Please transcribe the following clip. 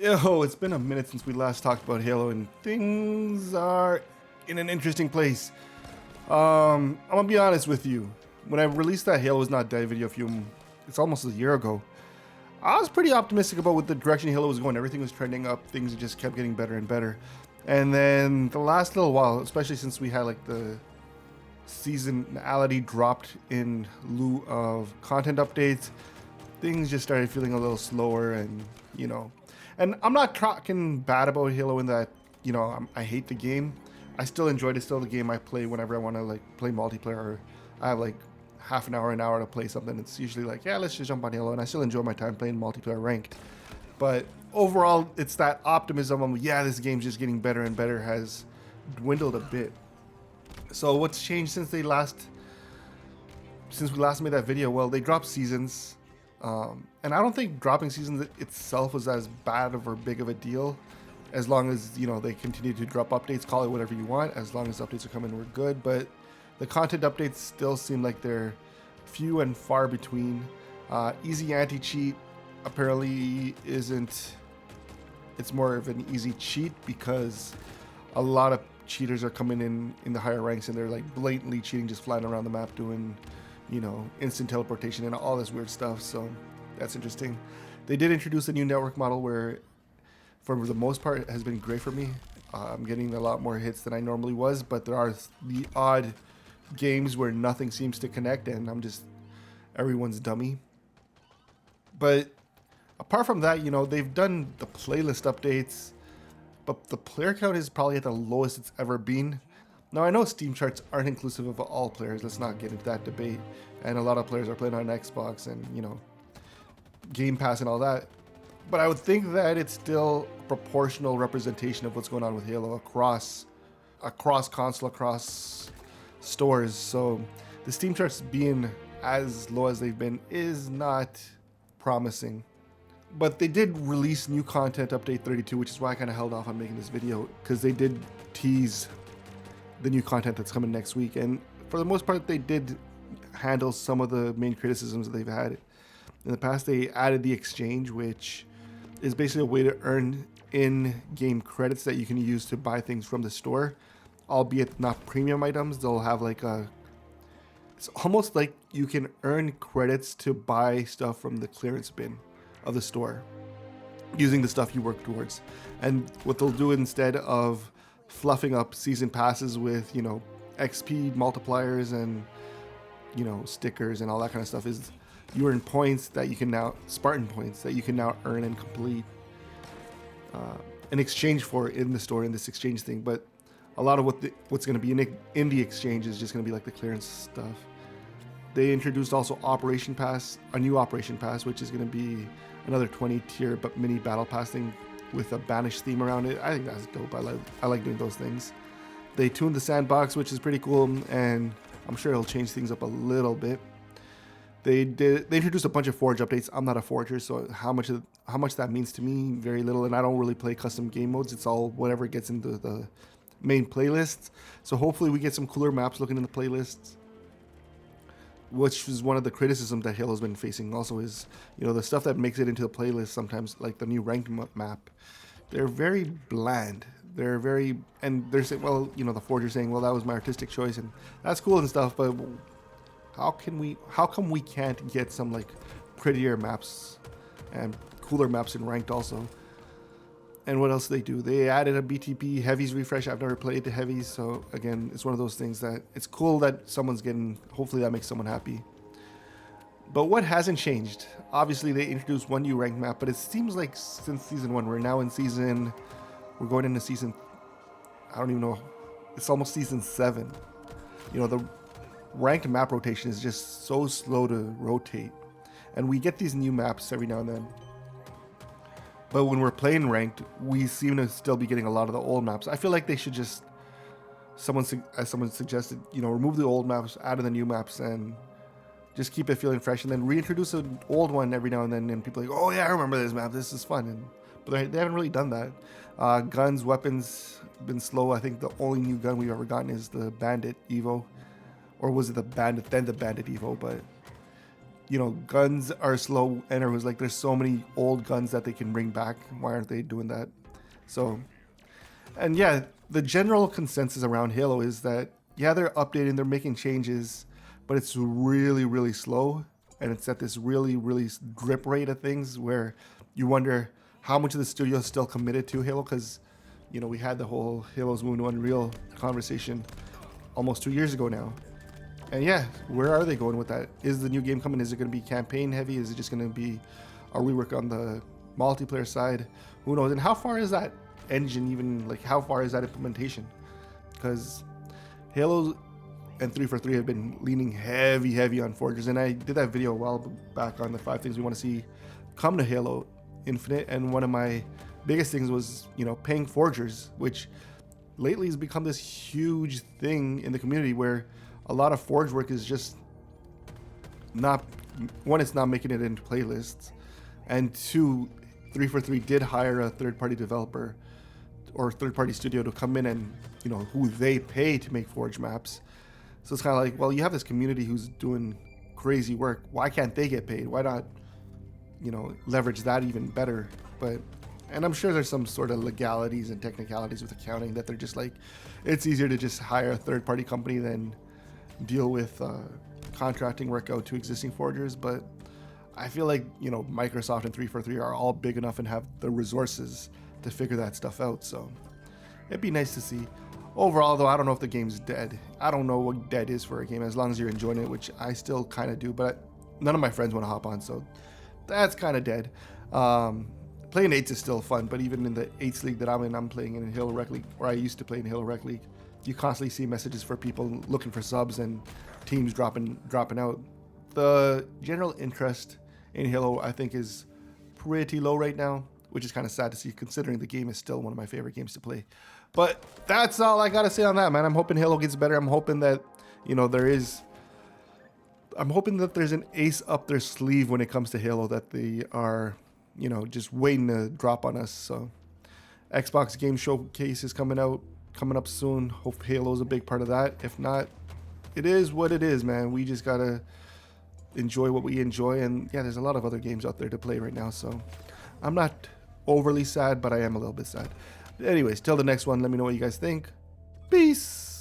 Yo, it's been a minute since we last talked about Halo, and things are in an interesting place. I'm gonna be honest with you. When I released that Halo is Not Dead video it's almost a year ago. I was pretty optimistic about what the direction Halo was going. Everything was trending up. Things just kept getting better and better. And then the last little while, especially since we had like the seasonality dropped in lieu of content updates, things just started feeling a little slower and I'm not talking bad about Halo in that, I hate the game. I still enjoy it. It's still the game I play whenever I want to like play multiplayer or I have like half an hour to play something. It's usually like, yeah, let's just jump on Halo, and I still enjoy my time playing multiplayer ranked. But overall, it's that optimism of, yeah, this game's just getting better and better has dwindled a bit. So what's changed since we last made that video? Well, they dropped seasons. And I don't think dropping seasons itself was as bad of or big of a deal, as long as they continue to drop updates. Call it whatever you want. As long as updates are coming, we're good. But the content updates still seem like they're few and far between. Easy anti-cheat apparently isn't. It's more of an easy cheat because a lot of cheaters are coming in the higher ranks and they're like blatantly cheating, just flying around the map doing instant teleportation and all this weird stuff. So that's interesting. They did introduce a new network model where, for the most part, it has been great for me. I'm getting a lot more hits than I normally was, but there are the odd games where nothing seems to connect and I'm just everyone's dummy. But apart from that, they've done the playlist updates, but the player count is probably at the lowest it's ever been. Now, I know Steam charts aren't inclusive of all players. Let's not get into that debate. And a lot of players are playing on Xbox and, Game Pass and all that. But I would think that it's still a proportional representation of what's going on with Halo across console, across stores. So the Steam charts being as low as they've been is not promising. But they did release new content, update 32, which is why I kind of held off on making this video, because they did tease the new content that's coming next week, and for the most part they did handle some of the main criticisms that they've had in the past. They added the exchange, which is basically a way to earn in-game credits that you can use to buy things from the store, albeit not premium items. They'll have it's almost like you can earn credits to buy stuff from the clearance bin of the store using the stuff you work towards. And what they'll do instead of fluffing up season passes with XP multipliers and stickers and all that kind of stuff is you earn points that you can now Spartan points that you can now earn and complete in exchange for in the store in this exchange thing. But a lot of what's going to be in the exchange is just going to be like the clearance stuff. They introduced also Operation Pass, a new Operation Pass, which is going to be another 20 tier but mini battle pass thing with a banished theme around it. I think that's dope. I like doing those things. They tuned the sandbox, which is pretty cool, and I'm sure it'll change things up a little bit. They introduced a bunch of Forge updates. I'm not a forger, so how much that means to me, very little. And I don't really play custom game modes. It's all whatever gets into the main playlists. So hopefully we get some cooler maps looking in the playlists, which is one of the criticisms that Halo's been facing also is, the stuff that makes it into the playlist sometimes, like the new ranked map, they're very bland. They're saying, well, the Forger's saying, well, that was my artistic choice, and that's cool and stuff, but how come we can't get some like prettier maps and cooler maps in ranked also? And what else do they do? They added a BTP Heavies refresh. I've never played the Heavies, so again, it's one of those things that it's cool that someone's getting, hopefully that makes someone happy. But what hasn't changed? Obviously, they introduced one new ranked map, but it seems like since season 1, we're going into season, I don't even know, it's almost season 7. The ranked map rotation is just so slow to rotate. And we get these new maps every now and then. But when we're playing ranked, we seem to still be getting a lot of the old maps. I feel like they should just, as someone suggested, remove the old maps, add in the new maps, and just keep it feeling fresh, and then reintroduce an old one every now and then, and people are like, oh yeah, I remember this map, this is fun. But they haven't really done that. Guns, weapons, been slow. I think the only new gun we've ever gotten is the Bandit Evo. Or was it the Bandit, then the Bandit Evo, but you know, guns are slow, and it was like there's so many old guns that they can bring back. Why aren't they doing that? So, and yeah, the general consensus around Halo is that yeah, they're updating, they're making changes, but it's really, really slow, and it's at this really, really drip rate of things where you wonder how much of the studio is still committed to Halo, because you know we had the whole Halo's Moving to Unreal conversation almost 2 years ago now. And yeah, where are they going with that? Is the new game coming? Is it going to be campaign heavy? Is it just going to be a rework on the multiplayer side? Who knows? And how far is that engine even, like how far is that implementation? Because Halo and 343 have been leaning heavy on Forgers. And I did that video a while back on the 5 things we want to see come to Halo Infinite. And one of my biggest things was, you know, paying Forgers, which lately has become this huge thing in the community where a lot of Forge work is just not, one, it's not making it into playlists, and two, 343 did hire a third-party developer or third-party studio to come in and, you know, who they pay to make Forge maps. So it's kind of like, well, you have this community who's doing crazy work. Why can't they get paid? Why not, you know, leverage that even better? But, and I'm sure there's some sort of legalities and technicalities with accounting that they're just like, it's easier to just hire a third-party company than deal with contracting work out to existing forgers. But I feel like, you know, Microsoft and 343 are all big enough and have the resources to figure that stuff out. So it'd be nice to see. Overall, though, I don't know if the game's dead. I don't know what dead is for a game, as long as you're enjoying it, which I still kind of do, but none of my friends want to hop on, so that's kind of dead. Playing 8s is still fun, but even in the 8s league that I'm in, I'm playing in Halo Rec League, or I used to play in Halo Rec League. You constantly see messages for people looking for subs and teams dropping out. The general interest in Halo, I think, is pretty low right now, which is kind of sad to see, considering the game is still one of my favorite games to play. But that's all I gotta say on that, man. I'm hoping Halo gets better. I'm hoping that, you know, I'm hoping that there's an ace up their sleeve when it comes to Halo, that they are, you know, just waiting to drop on us. So Xbox Game Showcase is coming up soon. Hope Halo's a big part of that. If not, it is what it is, man. We just gotta enjoy what we enjoy. And yeah, there's a lot of other games out there to play right now, so I'm not overly sad, but I am a little bit sad. Anyways, till the next one, let me know what you guys think. Peace.